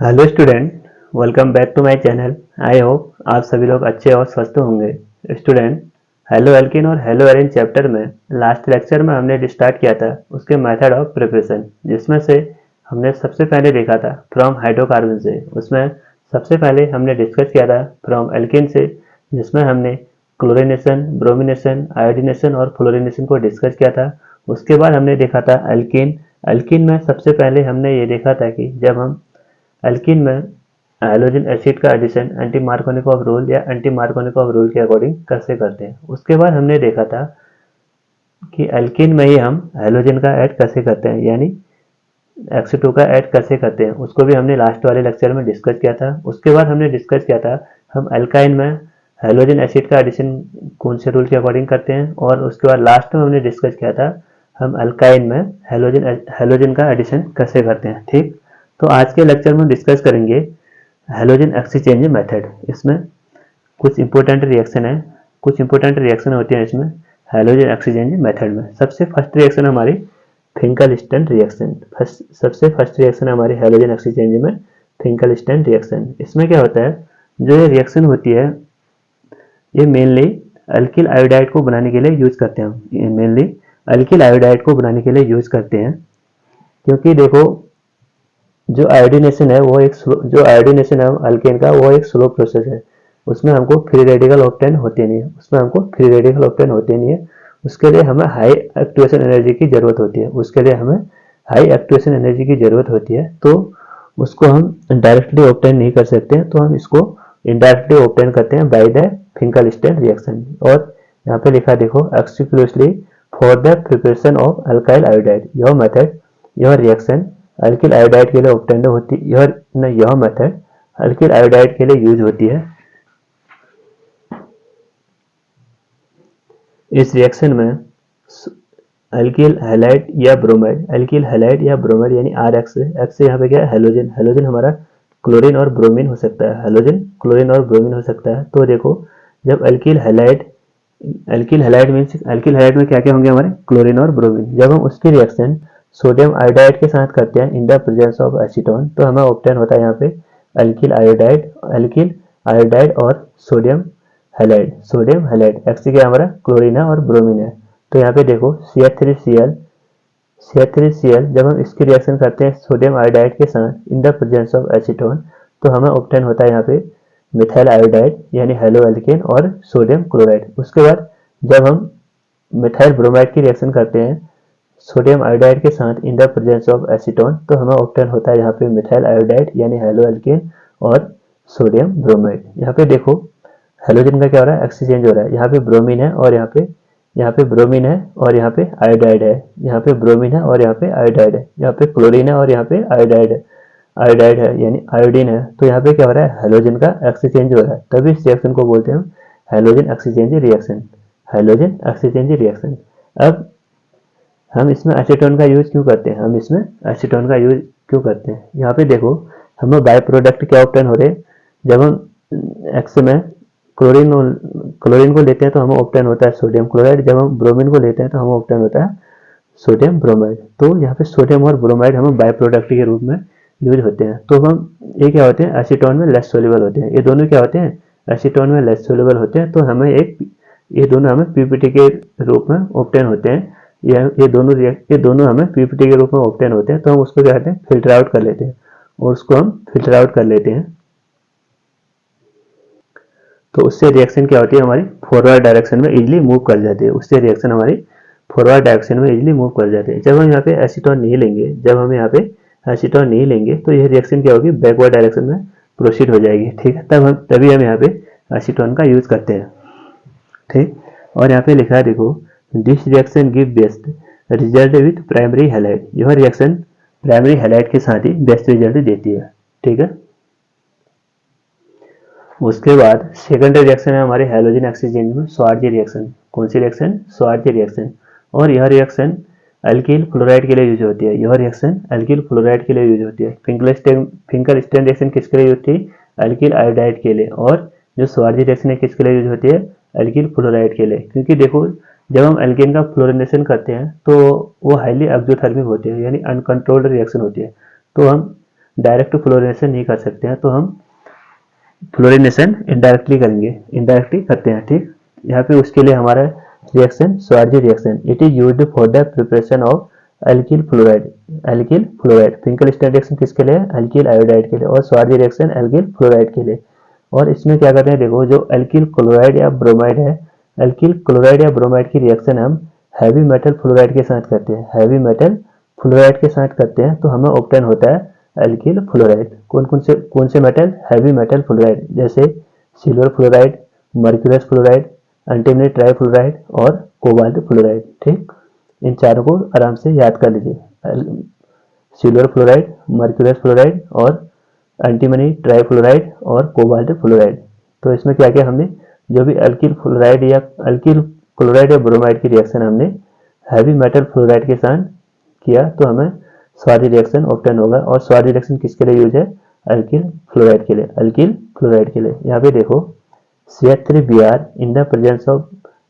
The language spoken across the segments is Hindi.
Hello student, welcome back to my channel. I hope आप सभी लोग अच्छे और स्वस्थ होंगे। स्टूडेंट, हेलो एल्किन और हेलो एरिन चैप्टर में लास्ट लेक्चर में हमने स्टार्ट किया था उसके मेथड ऑफ प्रिपरेशन, जिसमें से हमने सबसे पहले देखा था फ्रॉम हाइड्रोकार्बन से। उसमें सबसे पहले हमने डिस्कस किया था फ्रॉम एल्किन से, जिसमें हमने क्लोरिनेशन, ब्रोमिनेशन, आयोडीनेशन और फ्लोरिनेशन को डिस्कस किया था। उसके बाद हमने देखा था एल्किन। एल्किन में सबसे पहले हमने ये देखा था कि जब हम एल्कीन में हाइड्रोजन एसिड का एडिशन एंटी मार्कोनिकॉफ रूल या एंटी मार्कोनिकॉफ रूल के अकॉर्डिंग कैसे करते हैं। उसके बाद हमने देखा था कि एल्कीन में ही हम हाइड्रोजन का ऐड कैसे करते हैं, यानी X2 का ऐड कैसे करते हैं, उसको भी हमने लास्ट वाले लेक्चर में डिस्कस किया था। उसके बाद हमने डिस्कस किया था हम एल्काइन में हाइड्रोजन एसिड का एडिशन कौन से रूल के अकॉर्डिंग करते हैं, और उसके बाद लास्ट में हमने डिस्कस किया था हम एल्काइन में हाइड्रोजन का एडिशन कैसे करते हैं। ठीक, तो आज के लेक्चर में डिस्कस करेंगे हैलोजन एक्सचेंज मेथड। इसमें कुछ इंपॉर्टेंट रिएक्शन है, कुछ इंपॉर्टेंट रिएक्शन होती हैं इसमें हैलोजन एक्सचेंज मेथड में। सबसे फर्स्ट रिएक्शन हमारी फिंकल-स्टैंड रिएक्शन। सबसे फर्स्ट रिएक्शन हमारी हैलोजन एक्सचेंज में फिंकल-स्टैंड रिएक्शन। इसमें क्या होता है, जो ये रिएक्शन होती है ये मेनली अल्किल आयोडाइड को बनाने के लिए यूज करते हैं। हम ये मेनली अल्किल आयोडाइड को बनाने के लिए यूज करते हैं, क्योंकि देखो जो आयोडीनेशन है वो जो आयोडीनेशन है अल्केन का, वो एक स्लो प्रोसेस है। उसमें हमको फ्री रेडिकल ऑब्टेन होते नहीं है, उसमें हमको फ्री रेडिकल ऑब्टेन होते नहीं है। उसके लिए हमें हाई एक्टिवेशन एनर्जी की जरूरत होती है, उसके लिए हमें हाई एक्टिवेशन एनर्जी की जरूरत होती है। तो उसको हम डायरेक्टली ऑब्टेन नहीं कर सकते हैं, तो हम इसको इनडायरेक्टली ऑब्टेन करते हैं बाय द फिंकल-स्टैंड रिएक्शन। और यहाँ पे लिखा देखो, exclusively for the preparation of alkyl iodide, यह मेथड, यह रिएक्शन अल्किल आयोडाइड के लिए ऑब्टेंड होती है। यह मेथड अल्किल आयोडाइड के लिए यूज होती है। इस रिएक्शन में अल्किल हैलाइड या ब्रोमाइड, अल्किल हैलाइड या ब्रोमाइड यानी RX, एक्स यहाँ पे क्या है हैलोजन, हैलोजन हमारा क्लोरीन और ब्रोमीन हो सकता है, हैलोजन क्लोरीन और ब्रोमीन हो सकता है। तो देखो जब alkyl halide, alkyl halide means alkyl halide में क्या क्या होंगे हमारे क्लोरीन और ब्रोमीन, जब हम उसकी रिएक्शन सोडियम आयोडाइड के साथ करते हैं in the presence of acetone, तो हमें ऑब्टेन होता है यहाँ पे अल्किल आयोडाइड, अल्किल आयोडाइड और sodium halide. Sodium halide x क्या हमारा क्लोरीन है और ब्रोमीन है। तो यहाँ पे देखो CH3Cl, CH3Cl जब हम इसकी रिएक्शन करते हैं सोडियम आयोडाइड के साथ इन द प्रेजेंस ऑफ एसीटोन, तो हमें ऑब्टेन होता है यहाँ पे मिथाइल आयोडाइड यानी हेलो एल्केन और सोडियम क्लोराइड। उसके बाद जब हम मिथाइल ब्रोमाइड की रिएक्शन करते हैं सोडियम आयोडाइड के साथ इन द प्रेजेंस ऑफ एसीटोन, तो हमें ऑब्टेन होता है यहाँ पे मिथाइल आयोडाइड यानी हेलो एल्केन और सोडियम ब्रोमाइड। यहाँ पे देखो हेलोजन का क्या हो रहा है, एक्सचेंज हो रहा है। यहाँ पे ब्रोमीन है और यहाँ पे ब्रोमीन है और यहाँ पे आयोडाइड है, यहाँ पे ब्रोमीन है और यहाँ पे आयोडाइड है, यहाँ पे क्लोरीन है और यहाँ पे आयोडाइड है यानी आयोडीन है। तो यहाँ पे क्या हो रहा है, हेलोजन का एक्सचेंज हो रहा है, तभी इस रिएक्शन को बोलते हैं हम halogen exchange reaction, halogen exchange reaction. अब हम इसमें एसीटोन का यूज क्यों करते हैं, हम इसमें एसीटोन का यूज क्यों करते हैं, यहाँ पे देखो हमें बाय प्रोडक्ट क्या ऑब्टेन हो रहे हैं। जब हम एक्स में क्लोरीन को लेते हैं तो हमें ऑब्टेन होता है सोडियम क्लोराइड, जब हम ब्रोमीन को लेते हैं तो हमें ऑब्टेन होता है सोडियम ब्रोमाइड। तो यहाँ पे सोडियम और ब्रोमाइड हमें बाय प्रोडक्ट के रूप में यूज होते हैं। तो हम ये क्या होते हैं, एसीटोन में लेस सोल्यूबल होते हैं, ये दोनों क्या होते हैं, एसीटोन में लेस सोल्यूबल होते हैं। तो हमें ये दोनों हमें पीपीटी के रूप में ऑब्टेन होते हैं। ये दोनों हमें पीपीटी के रूप में ऑब्टेन होते हैं। तो हम उसको क्या कहते हैं, फिल्टर आउट कर लेते हैं, और उसको हम फिल्टर आउट कर लेते हैं। तो उससे रिएक्शन क्या होती है, हमारी फॉरवर्ड डायरेक्शन में इजीली मूव कर जाती है, उससे रिएक्शन हमारी फॉरवर्ड डायरेक्शन में इजीली मूव कर जाते हैं। जब हम यहाँ पे एसीटोन नहीं लेंगे, जब हम यहाँ पे एसीटोन नहीं लेंगे, तो यह रिएक्शन क्या होगी, बैकवर्ड डायरेक्शन में प्रोसीड हो जाएगी। ठीक है, तभी हम यहाँ पे एसीटोन का यूज करते हैं। ठीक, और यहाँ पे लिखा है देखो, this reaction give best result with primary halide, यह रिएक्शन प्राइमरी हैलाइड के साथ ही बेस्ट रिजल्ट देती है। ठीक है, उसके बाद सेकेंडरी रिएक्शन है हमारे हैलोजन एक्सचेंज में स्वार्जी रिएक्शन। कौन सी रिएक्शन, स्वार्जी रिएक्शन। और यह रिएक्शन अल्किल फ्लोराइड के लिए यूज होती है, यह रिएक्शन अल्किल फ्लोराइड के लिए यूज होती है। फिंकल-स्टैंड रिएक्शन किसके लिए यूज होती है, अल्किल आयोडाइड के लिए। और जो स्वार्जी रिएक्शन है किसके लिए यूज होती है, अल्किल फ्लोराइड के लिए। क्योंकि देखो जब हम एल्केन का फ्लोरिनेशन करते हैं तो वो हाईली एक्सोथर्मिक होती है, यानी अनकंट्रोल्ड रिएक्शन होती है। तो हम डायरेक्ट फ्लोरिनेशन नहीं कर सकते हैं, तो हम फ्लोरिनेशन इनडायरेक्टली करेंगे, इनडायरेक्टली करते हैं। ठीक, यहाँ पे उसके लिए हमारा reaction Swarts reaction, it is used for the preparation of alkyl fluoride. Alkyl fluoride Finkelstein reaction किसके लिए? एल्किल आयोडाइड के लिए, और स्वार्जी रिएक्शन एल्किल फ्लोराइड के लिए। और इसमें क्या करते हैं, देखो जो एल्किल क्लोराइड या ब्रोमाइड है, एल्किल क्लोराइड या ब्रोमाइड की रिएक्शन हम हैवी मेटल फ्लोराइड के साथ करते हैं, हैवी मेटल फ्लोराइड के साथ करते हैं, तो हमें ऑब्टेन होता है एल्किल फ्लोराइड। कौन से मेटल? हैवी मेटल फ्लोराइड, जैसे silver fluoride, mercurous fluoride, antimony trifluoride और कोबाल्ट फ्लोराइड। ठीक, इन चारों को आराम से याद कर लीजिए, सिल्वर फ्लोराइड, मर्क्यूरस फ्लोराइड और एंटीमनी ट्राइफ्लोराइड और कोबाल्ट फ्लोराइड। तो इसमें क्या किया हमने, जो भी एल्किल फ्लोराइड या एल्किल क्लोराइड या ब्रोमाइड की रिएक्शन हमने हैवी मेटल फ्लोराइड के साथ किया, तो हमें स्वार्जी रिएक्शन ऑब्टेन होगा। और स्वार्जी रिएक्शन किसके लिए यूज है? एल्किल फ्लोराइड के लिए, एल्किल फ्लोराइड के लिए। यहाँ पे देखो CH3Br in the presence of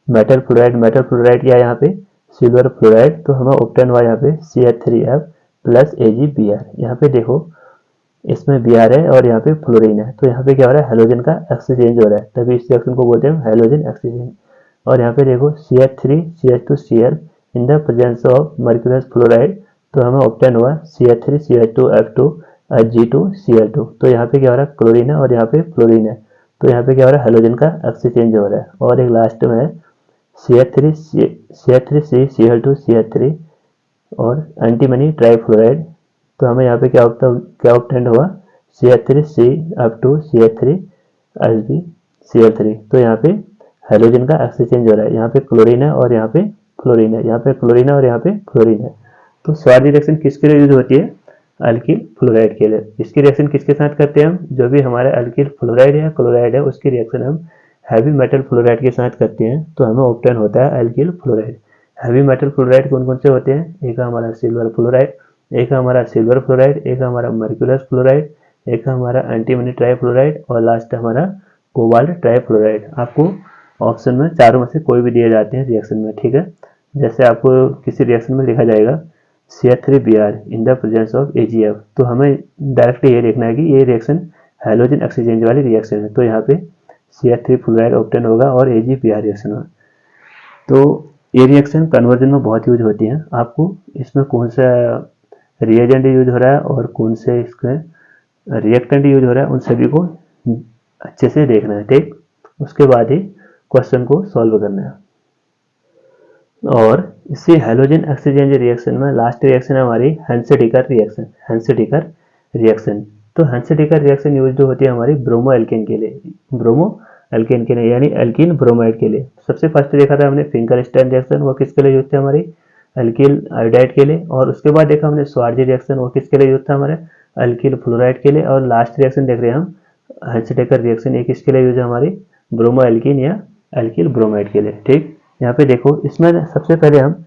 metal fluoride या यहाँ पे सिल्वर फ्लोराइड, तो हमें ऑब्टेन हुआ यहाँ पे CH3F प्लस AgBr। यहाँ पे देखो इसमें Br है और यहाँ पे फ्लोरीन है, तो यहाँ पे क्या हो रहा है, हेलोजन का एक्सचेंज हो रहा है, तभी इस रिएक्शन को बोलते हैं हेलोजन एक्सचेंज। और यहाँ पे देखो CH3 CH2Cl in the presence of mercurous fluoride, तो हमें ऑब्टेन हुआ CH3 CH2F2 G2Cl2। तो यहाँ पे क्या हो रहा है, क्लोरीन है और यहाँ पे फ्लोरीन है, तो यहाँ पे क्या हो रहा है, हेलोजन का एक्सचेंज हो रहा है। और एक लास्ट में है CH3CCl2CH3 और एंटीमनी ट्राइफ्लोराइड, तो हमें यहाँ पे क्या ऑब्टेन हुआ, CH3C2CH3HbCl3। तो यहाँ पे हेलोजन का एक्सचेंज हो रहा है, यहाँ पे क्लोरीन है और यहाँ पे फ्लोरीन है, यहाँ पे क्लोरीन है और यहाँ पे फ्लोरीन है। तो स्वार्जी रिएक्शन किसके लिए यूज होती है? एल्किल फ्लोराइड के लिए। इसकी रिएक्शन किसके साथ करते हैं हम? जो भी हमारा एल्किल फ्लोराइड या क्लोराइड है उसकी रिएक्शन हम हैवी मेटल फ्लोराइड के साथ करते हैं, तो हमें ऑब्टेन होता है alkyl fluoride. Heavy metal fluoride कौन कौन से होते हैं? एक हमारा सिल्वर फ्लोराइड, एक हमारा सिल्वर फ्लोराइड, एक हमारा मर्क्यूरस फ्लोराइड, एक हमारा एंटीमनी ट्राइफ्लोराइड और लास्ट हमारा कोबाल्ट ट्राइफ्लोराइड। आपको ऑप्शन में चारों में से कोई भी दिए जाते हैं रिएक्शन में। ठीक है, जैसे आपको किसी रिएक्शन में लिखा जाएगा CH3Br in the presence of AgF, तो हमें डायरेक्टली ये देखना है कि ये रिएक्शन हेलोजन एक्सचेंज वाली रिएक्शन है, तो यहाँ पे CH3 फ्लोराइड ऑब्टेन होगा और AgBr रिएक्शन होगा। तो ये रिएक्शन कन्वर्जन में बहुत यूज होती है। आपको इसमें कौन सा रिएजेंट यूज हो रहा है और कौन से इसके रिएक्टेंट यूज हो रहा है, उन सभी को अच्छे से देखना है। ठीक, उसके बाद ही क्वेश्चन को सॉल्व करना है। और इसी हेलोजन एक्सचेंज रिएक्शन में लास्ट रिएक्शन है हमारी हेंसेडिकर रिएक्शन। हेंसेडिकर रिएक्शन, तो हेंसेडिकर रिएक्शन यूज होती है हमारी ब्रोमो एल्केन के लिए, ब्रोमो एल्केन के लिए यानी एल्कीन ब्रोमाइड के लिए। सबसे फर्स्ट देखा था हमने फिंकेलस्टीन रिएक्शन, वो किसके लिए यूज थे? हमारी एल्किल आयोडाइड के लिए। और उसके बाद देखा हमने स्वार्जी रिएक्शन, वो किसके लिए यूज था? हमारे एल्किल फ्लोराइड के लिए। और लास्ट रिएक्शन देख रहे हैं हम हेंसेडिकर रिएक्शन, ये किसके लिए यूज है? हमारी ब्रोमो एल्कीन या एल्किल ब्रोमाइड के लिए। ठीक, यहाँ पे देखो इसमें सबसे पहले हम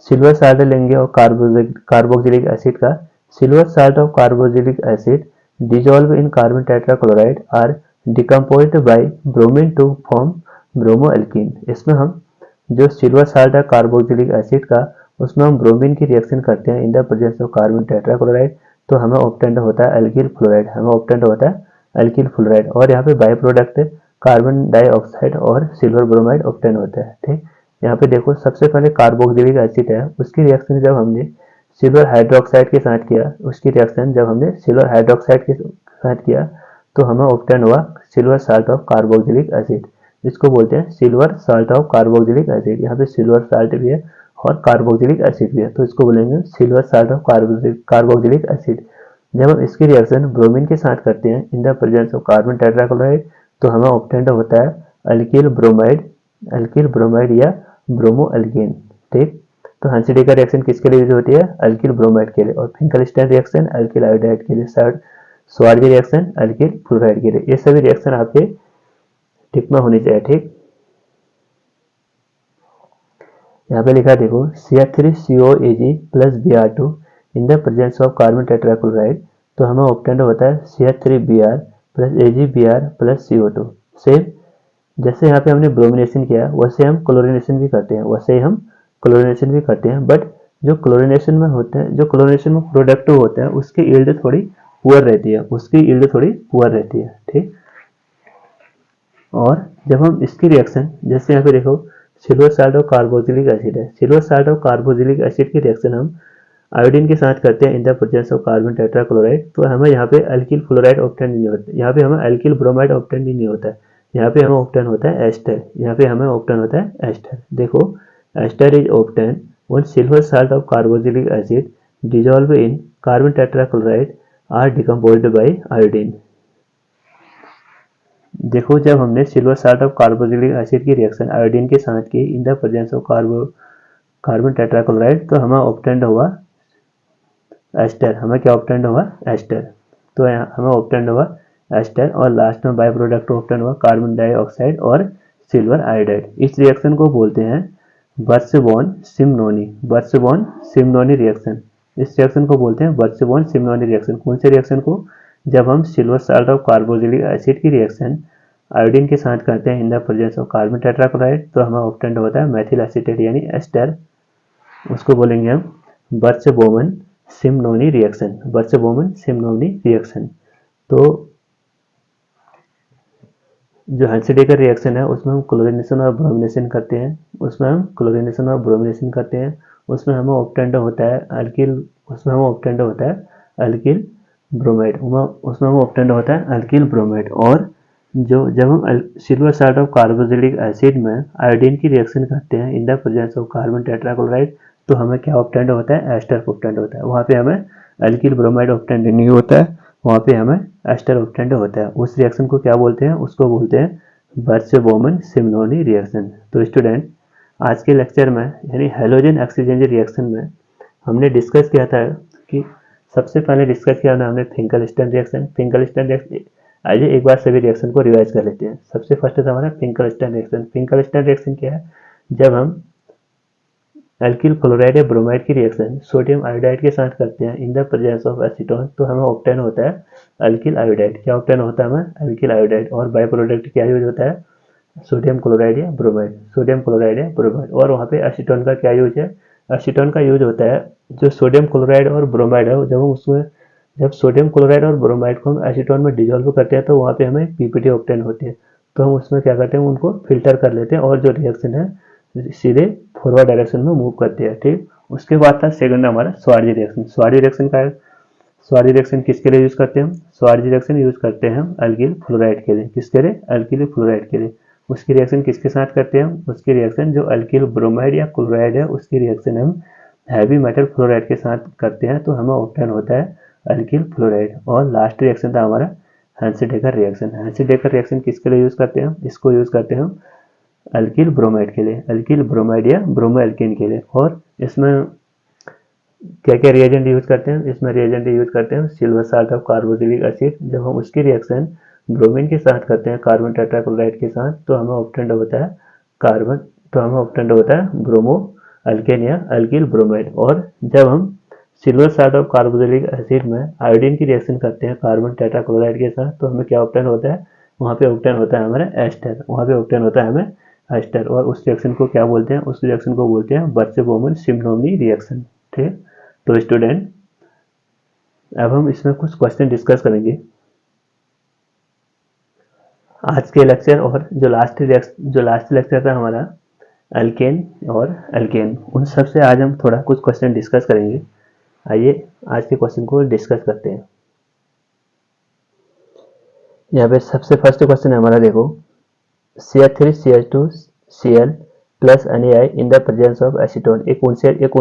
सिल्वर साल्ट लेंगे और कार्बोक्सिलिक एसिड का। Silver salt of carboxylic acid dissolve in carbon tetrachloride are decomposed by bromine to form bromo alkene. इसमें हम जो सिल्वर साल्ट है कार्बोक्सिलिक एसिड का, उसमें हम ब्रोमीन की रिएक्शन करते हैं in the presence of carbon tetrachloride, तो हमें ऑब्टेंड होता है एल्किल फ्लोराइड, हमें ऑब्टेंड होता है एल्किल फ्लोराइड। और यहाँ पे बाई प्रोडक्ट कार्बन डाइऑक्साइड और सिल्वर ब्रोमाइड ऑब्टेन होता है। ठीक, यहाँ पे देखो सबसे पहले कार्बोक्सिलिक एसिड है, उसकी रिएक्शन जब हमने सिल्वर हाइड्रोक्साइड के साथ किया, उसकी रिएक्शन जब हमने सिल्वर हाइड्रोक्साइड के साथ किया, तो हमें ऑब्टेन हुआ silver salt of carboxylic acid. इसको बोलते हैं silver salt of carboxylic acid. यहाँ पे सिल्वर साल्ट भी है और कार्बोक्सिलिक एसिड भी है, तो इसको बोलेंगे silver salt of carboxylic acid. जब हम इसकी रिएक्शन ब्रोमीन के साथ करते हैं in the presence of carbon tetrachloride, तो हमें ऑब्टेंड होता है एल्किल ब्रोमाइड या ब्रोमो एल्कीन। ठीक, तो हेंसेडिकर रिएक्शन किसके लिए यूज होती है? एल्किल ब्रोमाइड के लिए। और फिंकेलस्टीन रिएक्शन एल्किल आयोडाइड के लिए, स्वार्जी रिएक्शन एल्किल फ्लोराइड के लिए। ये सभी रिएक्शन आपके टिक में होनी चाहिए। ठीक, यहाँ पे लिखा देखो CH3COAg plus Br2 in the presence of carbon tetrachloride, तो हमें ऑब्टेंड होता है CH3Br plus AgBr plus CO2। Same जैसे यहाँ पे हमने ब्रोमिनेशन किया वैसे हम क्लोरिनेशन भी करते हैं, बट जो क्लोरिनेशन में होते हैं, जो क्लोरिनेशन में प्रोडक्ट होते हैं उसकी यील्ड थोड़ी पुअर रहती है, उसकी यील्ड थोड़ी पुअर रहती है, ठीक। और जब हम इसकी रिएक्शन, जैसे यहाँ पे देखो सिल्वर साल्ट और कार्बोक्सिलिक एसिड है, सिल्वर साल्ट और कार्बोक्सिलिक एसिड की रिएक्शन हम आयोडीन के साथ करते हैं in the presence of carbon tetrachloride, तो हमें यहाँ पे अल्किल फ्लोराइड ऑब्टेन नहीं होता, यहाँ पे हमें अल्किल ब्रोमाइड ऑब्टेन नहीं होता है, यहाँ पे हमें ऑब्टेन होता है एस्टर, यहाँ पे हमें ऑब्टेन होता है एस्टर। देखो ester is obtain when silver salt of carboxylic acid dissolved in carbon tetrachloride are decomposed by iodine। देखो जब हमने silver salt of carboxylic acid की रिएक्शन आयोडीन के साथ की इन the presence of carbon tetrachloride, तो हमें ऑब्टेंड हुआ एस्टर, हमें क्या ऑब्टेंड हुआ एस्टर, तो यहाँ हमें ऑब्टेंड हुआ एस्टर, और लास्ट में बाय प्रोडक्ट ऑब्टेंड हुआ कार्बन डाइऑक्साइड और सिल्वर आयोडाइड। इस रिएक्शन को बोलते हैं बर्च-बॉन सिमनोनी, बर्च-बॉन सिमनोनी रिएक्शन। इस रिएक्शन को बोलते हैं बर्च-बॉन सिमनोनी रिएक्शन। कौन से रिएक्शन को? जब हम silver salt of carboxylic acid की रिएक्शन आयोडीन के साथ करते हैं in the presence of carbon tetrachloride, तो हमें ऑब्टेंड होता है मेथिल एसीटेट यानी एस्टर, उसको बोलेंगे हम बर्च-बोमन सिमनोनी रिएक्शन, बर्च-बोमन सिमनोनी रिएक्शन। तो जो हेंसेडेकर रिएक्शन है उसमें हम क्लोरीनेशन और ब्रोमिनेशन करते हैं, उसमें हम क्लोरीनेशन और ब्रोमिनेशन करते हैं, उसमें हमें ऑब्टेंड होता है अल्किल, उसमें हमें ऑब्टेंड होता है अल्किल ब्रोमाइड, उसमें हमें ऑब्टेंड होता है अल्किल ब्रोमाइड। और जो जब हम silver salt of carboxylic acid में आयोडीन की रिएक्शन करते हैं in the presence of carbon tetrachloride, तो हमें क्या ऑब्टेंड होता है एस्टर ऑब्टेंड होता है, वहाँ पे हमें अल्किल ब्रोमाइड ऑब्टेंड नहीं होता है, वहाँ पे हमें एस्टर ऑब्टेंड होता है। उस रिएक्शन को क्या बोलते हैं? उसको बोलते हैं बर्च-बोमन सिमनोनी रिएक्शन। तो स्टूडेंट आज के लेक्चर में यानी हेलोजन एक्सचेंज रिएक्शन में हमने डिस्कस किया था कि सबसे पहले डिस्कस किया हमने फिंकल-स्टर्न रिएक्शन। फिंकल-स्टर्न रिएक्शन, आइए एक बार सभी रिएक्शन को रिवाइज कर लेते हैं। सबसे फर्स्ट था हमारा फिंकल-स्टर्न रिएक्शन। फिंकल-स्टर्न रिएक्शन क्या है? जब हम अल्किल क्लोराइड या ब्रोमाइड की रिएक्शन सोडियम आयोडाइड के साथ करते हैं in the presence of acetone, तो हमें ऑब्टेन होता है अल्किल आयोडाइड। क्या ऑब्टेन होता है हमें? Alkyl iodide. और बाय प्रोडक्ट क्या यूज होता है? सोडियम क्लोराइड या ब्रोमाइड, सोडियम क्लोराइड या ब्रोमाइड। और वहाँ पे एसीटोन का क्या यूज है? एसीटोन का यूज होता है जो सोडियम क्लोराइड और ब्रोमाइड है, जब हम उसमें जब सोडियम क्लोराइड और ब्रोमाइड को हम एसीटोन में डिजोल्व करते हैं तो वहाँ पे हमें पीपीटी ऑब्टेन होती है, तो हम उसमें क्या करते हैं उनको फिल्टर कर लेते हैं और जो रिएक्शन है सीधे फॉरवर्ड डायरेक्शन में मूव करते हैं, ठीक। उसके बाद था सेकंड हमारा स्वार्जी रिएक्शन। स्वार्जी रिएक्शन का है, स्वार्जी रिएक्शन किसके लिए यूज करते हैं हम? स्वार्जी रिएक्शन यूज करते हैं हम अल्किल फ्लोराइड के लिए। किसके लिए? अल्किल फ्लोराइड के लिए। उसकी रिएक्शन किसके साथ करते हैं हम? उसकी रिएक्शन जो अल्किल ब्रोमाइड या क्लोराइड है उसकी रिएक्शन हम हैवी मेटल फ्लोराइड के साथ करते हैं, तो हमें ऑब्टेन होता है अल्किल फ्लोराइड। और लास्ट रिएक्शन था हमारा हेंसी-डेकर रिएक्शन। हेंसी-डेकर रिएक्शन किसके लिए यूज करते हैं हम? इसको यूज करते हैं हम अल्किल ब्रोमाइड के लिए, अल्किल ब्रोमाइड या ब्रोमो एल्केन के लिए। और इसमें क्या क्या रिएजेंट यूज करते हैं? इसमें रिएजेंट यूज करते हैं silver salt of carboxylic acid. जब हम उसकी रिएक्शन ब्रोमीन के साथ करते हैं कार्बन टेट्राक्लोराइड के साथ, तो हमें ऑब्टेंड होता है कार्बन, तो हमें ऑब्टेंड होता है ब्रोमो अल्केन या अल्किल ब्रोमाइड। और जब हम silver salt of carboxylic acid में आयोडीन की रिएक्शन करते हैं कार्बन टेट्राक्लोराइड के साथ, तो हमें क्या ऑब्टेन होता है? वहाँ पे ऑब्टेन होता है हमारा एस्टर, वहाँ पे ऑब्टेन होता है हमें एस्टर। और उस रिएक्शन को क्या बोलते हैं? उस रिएक्शन को बोलते हैं बर्च-बोमन सिमनोनी रिएक्शन, ठीक। तो स्टूडेंट अब हम इसमें कुछ क्वेश्चन डिस्कस करेंगे आज के लेक्चर। और जो लास्ट लेक्चर था हमारा अल्केन और अल्केन, उन सब से आज हम थोड़ा कुछ क्वेश्चन डिस्कस करेंगे। आइए आज के क्वेश्चन को डिस्कस करते हैं। यहाँ पे सबसे फर्स्ट क्वेश्चन है हमारा, देखो CH3CH2Cl plus NaI in the presence of acetone. एक कौन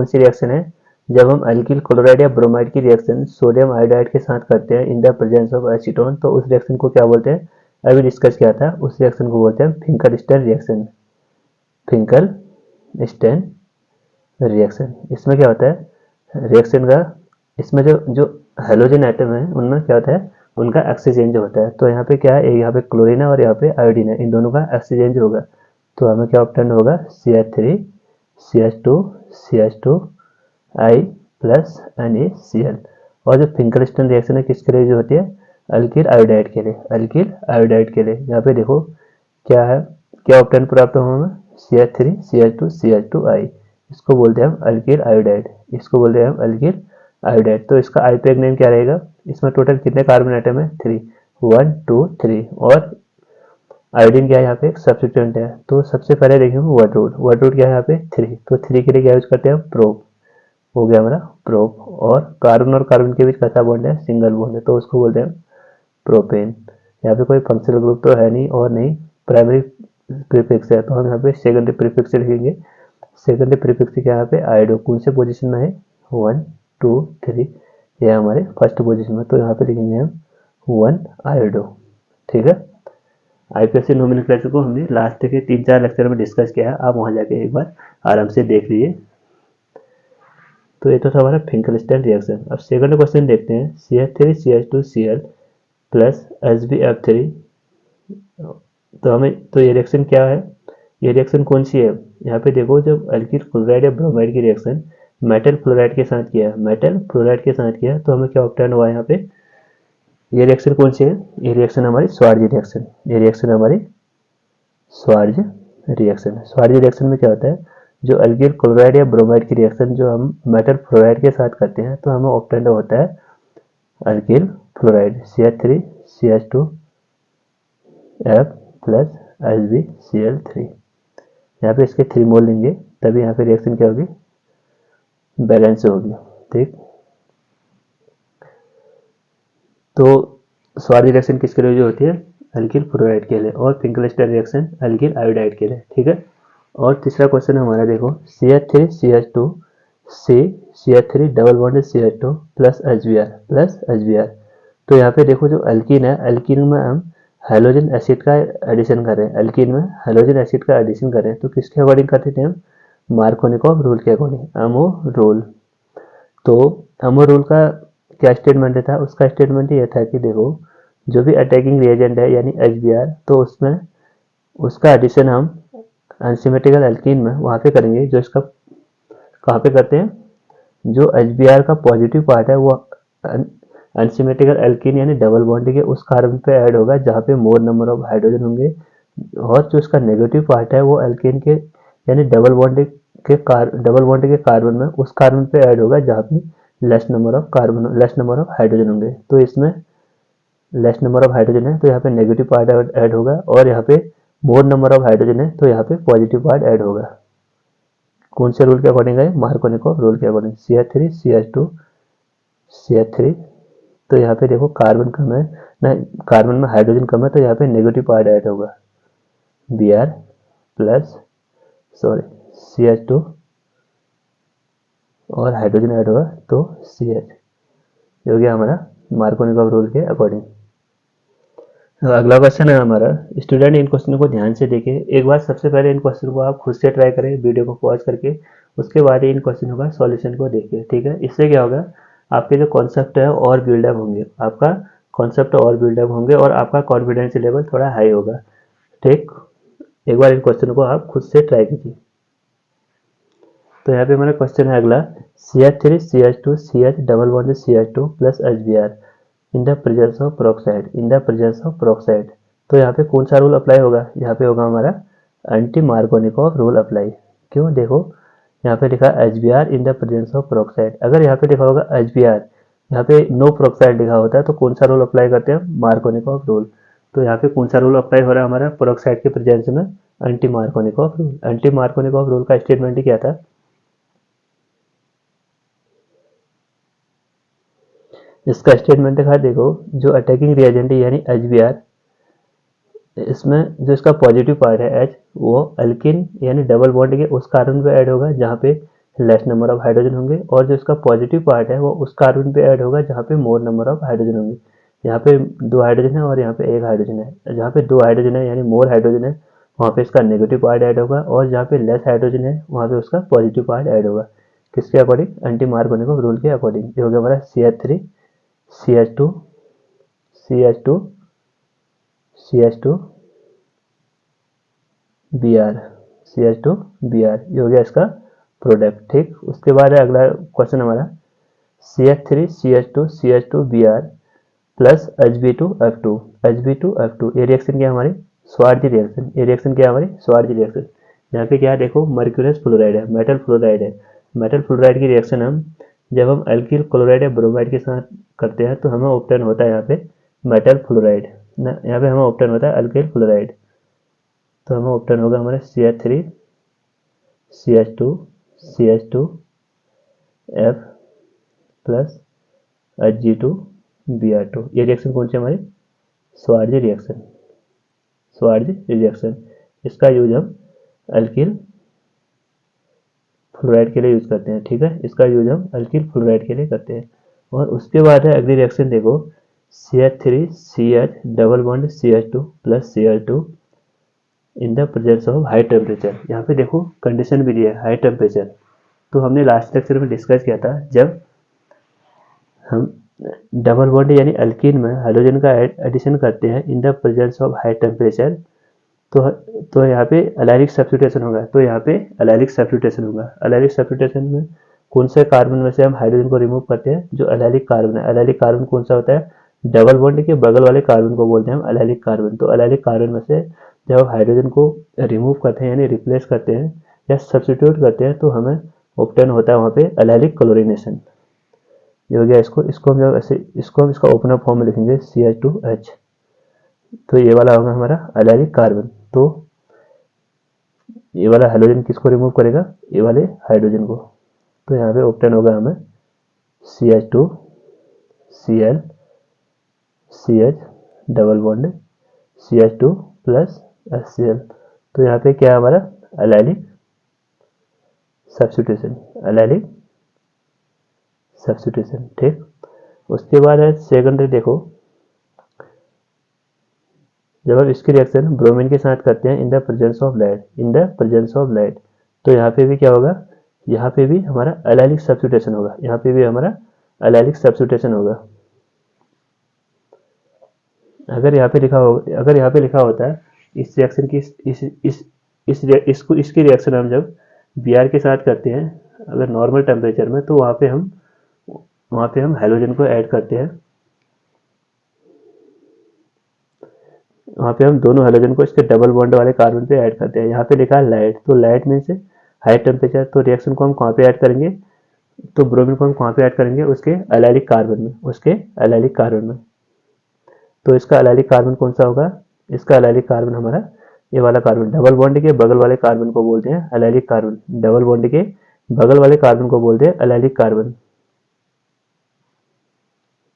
सी रिएक्शन है? जब हम अल्किल क्लोराइड या ब्रोमाइड की रिएक्शन सोडियम आयोडाइड के साथ करते हैं in the presence of acetone, तो उस रिएक्शन को क्या बोलते हैं? अभी डिस्कस किया था, उस रिएक्शन को बोलते हैं फिंकल-स्टर्न रिएक्शन, फिंकल-स्टर्न रिएक्शन। इसमें क्या होता है? रिएक्शन का इसमें जो हेलोजन एटम है उनमें क्या होता है? उनका एक्सचेंज होता है। तो यहाँ पे क्या है? यहाँ पे क्लोरीन है और यहाँ पे आयोडीन है, इन दोनों का एक्सचेंज होगा, तो हमें क्या ऑब्टेन होगा? CH3CH2I plus NaCl। और जो फिंकल-स्टर्न रिएक्शन है किसके लिए जो होती है? अल्किल आयोडाइड के लिए, अल्किल आयोडाइड के लिए। यहाँ पे देखो क्या है, क्या ऑब्टेन प्राप्त होगा हमें? CH3CH2CH2I। इसको बोलते हैं हम अल्किल आयोडाइड, इसको बोलते हैं हम अल्किल आयोडाइड। तो इसका आईयूपीएक नेम क्या रहेगा, इसमें टोटल कितने कार्बन एटम है, 3, 1 2 3, और आयोडीन क्या है यहाँ पे सब्स्टिट्यूएंट है। तो सबसे पहले देखेंगे वर्ड रूट क्या है यहाँ पे 3, तो 3 के लिए क्या यूज करते हैं, प्रोप, हो गया हमारा प्रोप। और कार्बन के बीच कैसा बॉन्ड है, सिंगल बॉन्ड है, तो उसको बोलते हैं प्रोपेन। यहाँ पे कोई फंक्शनल ग्रुप तो है नहीं और नहीं प्राइमरी प्रीफिक्स है, तो हम यहाँ पे सेकेंडरी प्रीफिक्स लिखेंगे। सेकेंडरी प्रीफिक्स क्या यहाँ पे आयोडो कौन से पोजीशन में है, 1 2 3, ये हमारे फर्स्ट पोजीशन में, तो यहाँ पे लिखेंगे हम 1 आयोडो। ठीक है, आईपीएससी नोमेनक्लेचर को हमने लास्ट के 3-4 लेक्चर में डिस्कस किया है, आप वहाँ जाके एक बार आराम से देख लीजिए। तो ये तो था हमारा फिंकलस्टाइन रिएक्शन। अब सेकंड क्वेश्चन देखते हैं, CH3CH2Cl प्लस HbF3। तो ये रिएक्शन क्या है, ये रिएक्शन कौन सी है, यहाँ पे देखो जब अल्किल क्लोराइड या ब्रोमाइड की रिएक्शन मेटल फ्लोराइड के साथ किया तो हमें क्या ऑब्टेन हुआ यहाँ पे, ये रिएक्शन कौन सी है, ये रिएक्शन हमारी स्वार्ज रिएक्शन, ये रिएक्शन हमारी स्वार्ज रिएक्शन। स्वार्ज रिएक्शन में क्या होता है, जो अल्किल क्लोराइड या ब्रोमाइड की रिएक्शन जो हम मेटल फ्लोराइड के साथ करते हैं तो हमें ऑब्टेन होता है alkyl fluoride CH3CH2F plus HbCl3। यहाँ पे इसके 3 मोल लेंगे तभी यहाँ पे रिएक्शन क्या होगी, बैलेंस होगी। ठीक, तो स्वार्ज रिएक्शन किसके लिए जो होती है, अल्किल फ्लोराइड के लिए, और फिंकलस्टाइन रिएक्शन अल्किल आयोडाइड के लिए। ठीक है, और तीसरा क्वेश्चन हमारा देखो, CH3CH2CH3 double bond CH2 plus HBr। तो यहाँ पे देखो जो अल्कीन है, अल्कीन में हम हाइड्रोजन एसिड का एडिशन कर रहे हैं, अल्कीन में हाइड्रोजन एसिड का एडिशन कर रहे हैं, तो किसके अकॉर्डिंग करते थे हम, मार्कोनिकॉफ रूल के अकॉर्डिंग, अमो रूल। तो अमो रूल का क्या स्टेटमेंट था, उसका स्टेटमेंट ये था कि देखो जो भी अटैकिंग रिएजेंट है यानी HBr, तो उसमें उसका एडिशन हम अनसिमेट्रिकल एल्कीन में वहाँ पे करेंगे, जो इसका कहाँ पे करते हैं, जो HBr का पॉजिटिव पार्ट है वो अनसिमेट्रिकल एल्कीन यानी डबल बॉन्ड के उस कार्बन पे ऐड होगा जहाँ पे मोर नंबर ऑफ हाइड्रोजन होंगे, और जो इसका नेगेटिव पार्ट है वो एल्कीन के यानी डबल बॉन्ड के कार्बन में उस कार्बन पे ऐड होगा जहाँ पे लेस नंबर ऑफ हाइड्रोजन होंगे। तो इसमें लेस नंबर ऑफ हाइड्रोजन है तो यहाँ पे नेगेटिव पार्ट ऐड होगा, और यहाँ पे मोर नंबर ऑफ हाइड्रोजन है तो यहाँ पे पॉजिटिव पार्ट ऐड होगा। कौन से रूल के अकॉर्डिंग है, मार्कोनिकॉफ रूल के अकॉर्डिंग। CH3 तो यहाँ पे देखो कार्बन कम है ना, कार्बन में हाइड्रोजन कम है तो यहाँ पे नेगेटिव पार्ट ऐड होगा, Br प्लस CH2 और हाइड्रोजन ऐड होगा तो CH, हो गया हमारा मार्कोनिकॉफ रूल के अकॉर्डिंग। अगला क्वेश्चन है हमारा, स्टूडेंट इन क्वेश्चन को ध्यान से देखें, एक बार सबसे पहले इन क्वेश्चन को आप खुद से ट्राई करें वीडियो को पॉज करके, उसके बाद इन क्वेश्चनों का सॉल्यूशन को देखिए। ठीक है, इससे क्या होगा, आपके जो कॉन्सेप्ट है और बिल्डअप होंगे, आपका कॉन्सेप्ट और बिल्डअप होंगे और आपका कॉन्फिडेंस लेवल थोड़ा हाई होगा। ठीक, एक बार इन क्वेश्चन को आप खुद से ट्राई कीजिए। तो यहाँ पे हमारा क्वेश्चन है अगला, CH3CH2CH double bond CH2 plus HBr in the presence of peroxide. तो यहाँ पे कौन सा रूल अप्लाई होगा, यहाँ पे होगा हमारा एंटी मार्कोनिकॉफ रूल अप्लाई। क्यों, देखो यहाँ पे लिखा HBr in the presence of peroxide, अगर यहाँ पे लिखा होगा HBr, यहाँ पे नो पेरोक्साइड लिखा होता है तो कौन सा रूल अप्लाई करते हैं, मार्कोनिकॉफ रूल। तो यहाँ पे कौन सा रूल अप्लाई हो रहा है हमारा पेरोक्साइड के प्रेजेंस में, anti Markovnikov rule. Anti Markovnikov rule का स्टेटमेंट क्या था, इसका स्टेटमेंट दिखा, देखो जो अटैकिंग रिएजेंट है यानी HBr, इसमें जो इसका पॉजिटिव पार्ट है H, वो अल्किन यानी डबल बॉन्ड के उस कार्बन पे ऐड होगा जहाँ पे लेस नंबर ऑफ हाइड्रोजन होंगे, और जो इसका पॉजिटिव पार्ट है वो उस कार्बन पे ऐड होगा जहाँ पे मोर नंबर ऑफ हाइड्रोजन होंगे। यहाँ पे 2 हाइड्रोजन है और यहाँ पे 1 हाइड्रोजन है, जहाँ पे 2 हाइड्रोजन है यानी मोर हाइड्रोजन है वहाँ पे इसका नेगेटिव पार्ट ऐड होगा, और जहाँ पे लेस हाइड्रोजन है वहाँ पे उसका पॉजिटिव पार्ट ऐड होगा। किसके अकॉर्डिंग, एंटी मार्कोनिकॉफ रूल के अकॉर्डिंग। ये हो गया हमारा CH2Br, ये हो गया इसका प्रोडक्ट। ठीक, उसके बाद है अगला क्वेश्चन हमारा, CH3CH2CH2Br प्लस Hb2F2। ये रिएक्शन क्या हमारी स्वार्ज रिएक्शन, ये रिएक्शन क्या हमारी स्वार्ज रिएक्शन। यहाँ पे क्या है, देखो मर्क्यूरियस फ्लोराइड है, मेटल फ्लोराइड की रिएक्शन हम जब हम अल्किल क्लोराइड या ब्रोमाइड के साथ करते हैं तो हमें ऑप्टेन होता है यहाँ पे मेटल फ्लोराइड ना, यहाँ पे हमें ऑप्टेन होता है अल्किल क्लोराइड। तो हमें ऑप्टेन होगा हमारे CH3 CH2 CH2 F plus Hg2 Br2। ये रिएक्शन कौन सी हमारी स्वार्जी रिएक्शन, स्वार्जी रिएक्शन। इसका यूज हम अल्किल फ्लोराइड के लिए यूज करते हैं, ठीक है, इसका यूज हम अल्किल फ्लोराइड के लिए करते हैं। और उसके बाद है अगली रिएक्शन देखो, CH3 CH double bond CH2 plus CH2 in the presence of high temperature. यहाँ पे देखो कंडीशन भी दिया है हाई टेम्परेचर। तो हमने लास्ट लेक्चर में डिस्कस किया था, जब हम डबल बॉन्ड यानी अल्कीन में हाइड्रोजन का एडिशन करते हैं in the presence of high temperature, तो यहाँ पे एलाइलिक सब्स्टिट्यूशन होगा। तो यहाँ पे एलाइलिक सब्स्टिट्यूशन होगा। एलाइलिक सब्स्टिट्यूशन में कौन से कार्बन में से हम हाइड्रोजन को रिमूव करते हैं, जो एलाइलिक कार्बन है। एलाइलिक कार्बन कौन सा होता है, डबल बॉन्ड के बगल वाले कार्बन को बोलते हैं हम एलाइलिक कार्बन। तो एलाइलिक कार्बन में से जब हम हाइड्रोजन को रिमूव करते हैं यानी रिप्लेस करते हैं या सब्स्टिट्यूट करते हैं तो हमें ऑब्टेन होता है वहाँ पे एलाइलिक क्लोरीनेशन। ये हो गया। इसको हम जब ऐसे इसको हम इसका ओपन अप फॉर्म में लिखेंगे CH2H, तो ये वाला होगा हमारा एलाइलिक कार्बन। तो ये वाला हाइड्रोजन किसको रिमूव करेगा, ये वाले हाइड्रोजन को। तो यहाँ पे ऑप्टेन होगा हमें CH2 Cl CH double bond CH2 plus HCl। तो यहाँ पे क्या है हमारा एलाइलिक सब्स्टिट्यूशन, एलाइलिक सब्स्टिट्यूशन, ठीक। उसके बाद है सेकेंडरी। देखो जब हम इसकी रिएक्शन ब्रोमीन के साथ करते हैं in the presence of light, in the presence of light, तो यहाँ पे भी क्या होगा, यहाँ पे भी हमारा एलाइलिक सब्स्टिट्यूशन होगा। यहाँ पे भी हमारा एलाइलिक सब्स्टिट्यूशन होगा। अगर यहाँ पे लिखा होता है इस रिएक्शन की इसकी रिएक्शन हम जब Br के साथ करते हैं अगर नॉर्मल टेम्परेचर में, तो वहाँ पे हम हाइड्रोजन को ऐड करते हैं। वहाँ पे हम दोनों हाइड्रोजन को इसके डबल बॉन्ड वाले कार्बन पे ऐड करते हैं। यहाँ पे लिखा है लाइट, तो लाइट मीन से हाई टेम्परेचर। तो रिएक्शन को हम कहाँ पे ऐड करेंगे, तो ब्रोमीन को हम कहाँ पे ऐड करेंगे, उसके एलाइलिक कार्बन में, उसके एलाइलिक कार्बन में। तो इसका एलाइलिक कार्बन कौन सा होगा, इसका एलाइलिक कार्बन हमारा ये वाला कार्बन, डबल बॉन्ड के बगल वाले कार्बन को बोलते हैं एलाइलिक कार्बन। डबल बॉन्ड के बगल वाले कार्बन को बोलते हैं एलाइलिक कार्बन।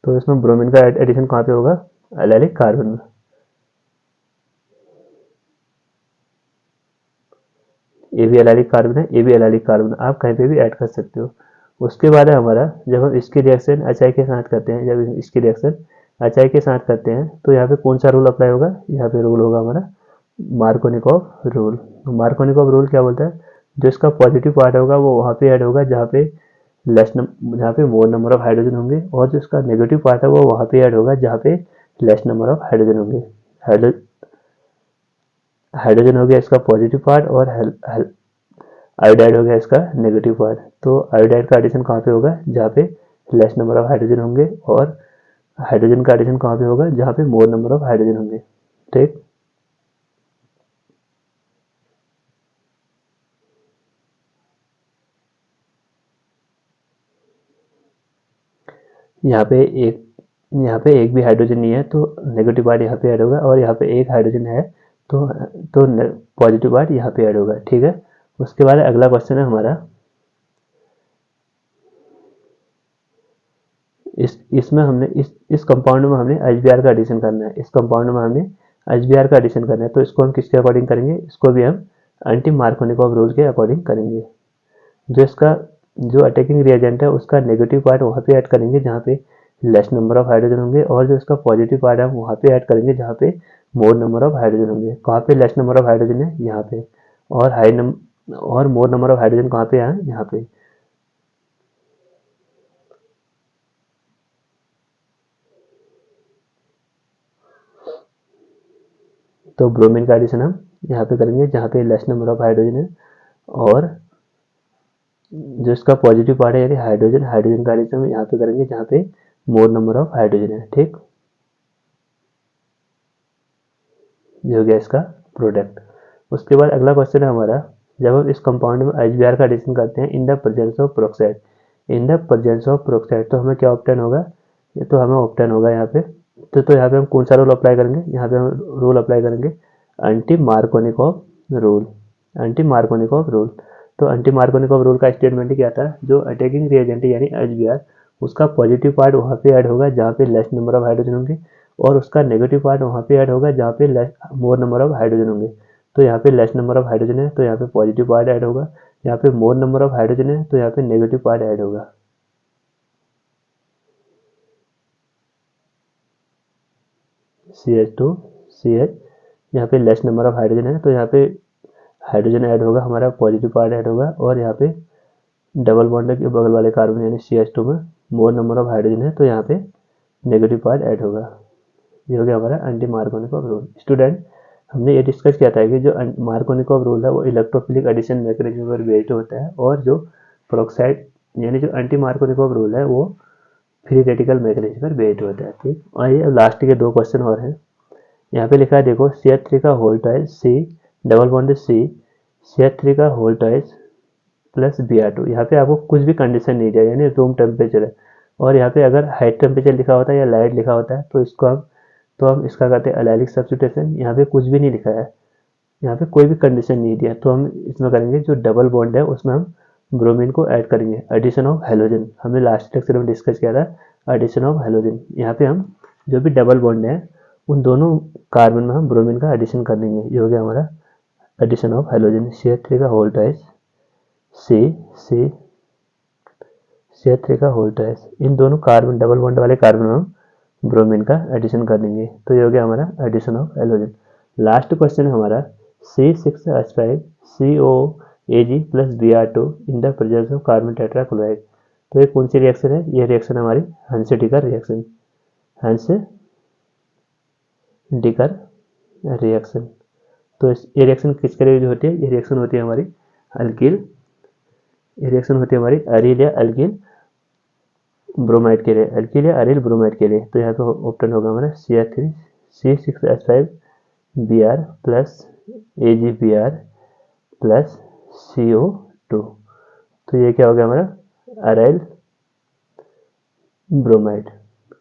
तो इसमें ब्रोमीन का एडिशन कहाँ पे होगा, एलाइलिक कार्बन में। ये भी एलाइलिक कार्बन है, ये भी एलाइलिक कार्बन, आप कहीं पे भी ऐड कर सकते हो। उसके बाद है हमारा जब हम इसकी रिएक्शन HI के साथ करते हैं, जब इसकी रिएक्शन HI के साथ करते हैं तो यहाँ पे कौन सा रूल अप्लाई होगा, यहाँ पे रूल होगा हमारा मार्कोनिकॉफ रूल। मार्कोनिकॉफ रूल क्या बोलता है, जो इसका पॉजिटिव पार्ट होगा वो वहाँ पे ऐड होगा जहाँ पे जहाँ पे मोर नंबर ऑफ हाइड्रोजन होंगे, और जो इसका नेगेटिव पार्ट है वो वहाँ पे ऐड होगा जहाँ पे लेस नंबर ऑफ हाइड्रोजन होंगे। हाइड्रोजन हो गया इसका पॉजिटिव पार्ट और आयोडाइड हो गया इसका नेगेटिव पार्ट। तो आयोडाइड का एडिशन कहाँ पे होगा, जहाँ पे लेस नंबर ऑफ हाइड्रोजन होंगे, और हाइड्रोजन का एडिशन कहाँ पे होगा, जहाँ पे मोर नंबर ऑफ हाइड्रोजन होंगे, ठीक। यहाँ पे एक भी हाइड्रोजन नहीं है तो नेगेटिव पार्ट यहाँ पे ऐड होगा, और यहाँ पे एक हाइड्रोजन है तो पॉजिटिव पार्ट यहाँ पे ऐड होगा, ठीक है। उसके बाद अगला क्वेश्चन है हमारा, इसमें हमने इस कंपाउंड में हमने HBr का एडिशन करना है। इस कंपाउंड में हमने HBr का एडिशन करना है, तो इसको हम किसके अकॉर्डिंग करेंगे, इसको भी हम एंटी मार्कोनिकॉफ रूल के अकॉर्डिंग करेंगे। जो अटैकिंग रिएजेंट है उसका नेगेटिव पार्ट वहाँ पे ऐड करेंगे जहाँ पे लेस नंबर ऑफ हाइड्रोजन होंगे, और जो इसका पॉजिटिव पार्ट है वहाँ पे ऐड करेंगे जहाँ पे मोर नंबर ऑफ हाइड्रोजन होंगे। कहाँ पे लेस नंबर ऑफ हाइड्रोजन है, यहाँ पे, और मोर नंबर ऑफ हाइड्रोजन कहाँ पे है, यहाँ पे। तो ब्रोमीन का एडिशन हम यहाँ पे करेंगे जहाँ पे लेस नंबर ऑफ हाइड्रोजन है, और जो इसका पॉजिटिव पार्ट है यानी हाइड्रोजन का एडिशन हम यहाँ पे करेंगे जहाँ पे मोर नंबर ऑफ हाइड्रोजन है, ठीक। ये हो गया इसका प्रोडक्ट। उसके बाद अगला क्वेश्चन है हमारा, जब हम इस कंपाउंड में HBr का एडिशन करते हैं in the presence of peroxide, in the presence of peroxide, तो हमें क्या ऑप्टेन होगा, ये तो हमें ऑप्टेन होगा यहाँ पे। तो यहाँ पे हम कौन सा रूल अप्लाई करेंगे, यहाँ पे हम रूल अप्लाई करेंगे anti Markovnikov rule, anti Markovnikov rule. तो एंटी मार्कोनिकॉफ रूल का स्टेटमेंट क्या था, जो अटैकिंग रिएजेंट यानी HBr, उसका पॉजिटिव पार्ट वहाँ पे ऐड होगा जहाँ पे लेस नंबर ऑफ हाइड्रोजन होंगे, और उसका नेगेटिव पार्ट वहाँ पे ऐड होगा जहाँ पे मोर नंबर ऑफ हाइड्रोजन होंगे। तो यहाँ पे लेस नंबर ऑफ हाइड्रोजन है तो यहाँ पे पॉजिटिव पार्ट ऐड होगा, यहाँ पे मोर नंबर ऑफ हाइड्रोजन है तो यहाँ पे नेगेटिव पार्ट ऐड होगा। CH2 CH, यहाँ पे लेस नंबर ऑफ हाइड्रोजन है तो यहाँ पे हाइड्रोजन ऐड होगा, हमारा पॉजिटिव पार्ट ऐड होगा, और यहाँ पे डबल बॉन्ड के बगल वाले कार्बन यानी CH2 में मोर नंबर ऑफ हाइड्रोजन है तो यहाँ पे नेगेटिव पार्ट ऐड होगा। ये हो गया हमारा एंटी मार्कोनिकॉफ रूल। स्टूडेंट, हमने ये डिस्कस किया था कि जो मार्कोनिकॉफ रूल है वो इलेक्ट्रोफिलिक एडिशन मैकेनिज्म पर बेस्ड होता है, और जो पेरोक्साइड यानी जो एंटी मार्कोनिकॉफ रूल है वो फ्री रेडिकल मैकेनिज्म पर बेस्ड होता है। ठीक, और ये लास्ट के 2 क्वेश्चन और हैं। यहाँ पे लिखा है देखो, CH3 का whole twice C double bond C, CH3 का होल ट्वाइस प्लस Br2। यहाँ पे आपको कुछ भी कंडीशन नहीं दिया, यानी रूम टेम्परेचर है, और यहाँ पे अगर हाई टेम्परेचर लिखा होता है या लाइट लिखा होता है तो हम इसका करते हैं एलाइलिक सब्स्टिट्यूशन। यहाँ पे कुछ भी नहीं लिखा है, यहाँ पे कोई भी कंडीशन नहीं दिया, तो हम इसमें करेंगे जो डबल बॉन्ड है उसमें हम ब्रोमीन को ऐड करेंगे, एडिशन ऑफ हेलोजन। हमने लास्ट लेक्चर में डिस्कस किया था एडिशन ऑफ हेलोजन। यहाँ पे हम जो भी डबल बॉन्ड है उन दोनों कार्बन में हम ब्रोमीन का एडिशन कर देंगे। ये हो गया हमारा एडिशन ऑफ हेलोजन। CH3 का होल ट्वाइस C CH3 का होल ट्वाइस, इन दोनों कार्बन डबल बॉन्ड वाले कार्बन में हम ब्रोमीन का एडिशन कर देंगे। तो ये हो गया हमारा addition of halogen. Last question है हमारा C6H5 COAg plus Br2 in the presence of carbon tetrachloride. तो ये कौन सी रिएक्शन है, ये रिएक्शन हमारी हंसेडिकर रिएक्शन, हंसेडिकर रिएक्शन। तो ये रिएक्शन किसके लिए होती है, ये रिएक्शन होती है हमारी अल्किल, ये रिएक्शन होती है हमारी अरील या अल्किल ब्रोमाइड के लिए, अल्किल या अरील ब्रोमाइड के लिए। तो यहाँ पे ऑप्शन होगा हमारा CH3 C6H5 Br plus AgBr plus CO2। तो ये क्या हो गया हमारा अराइल ब्रोमाइड।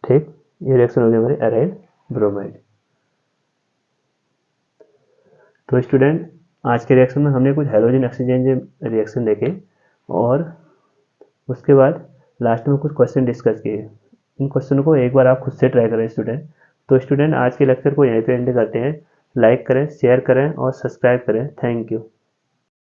ठीक, ये रिएक्शन हो गया हमारी अराइल ब्रोमाइड। तो स्टूडेंट, आज के रिएक्शन में हमने कुछ हेलोजन एक्सचेंज रिएक्शन देखे, और उसके बाद लास्ट में कुछ क्वेश्चन डिस्कस किए। इन क्वेश्चनों को एक बार आप खुद से ट्राई करें स्टूडेंट। तो स्टूडेंट, आज के लेक्चर को यहीं पे एंड करते हैं। लाइक करें, शेयर करें और सब्सक्राइब करें। Thank you.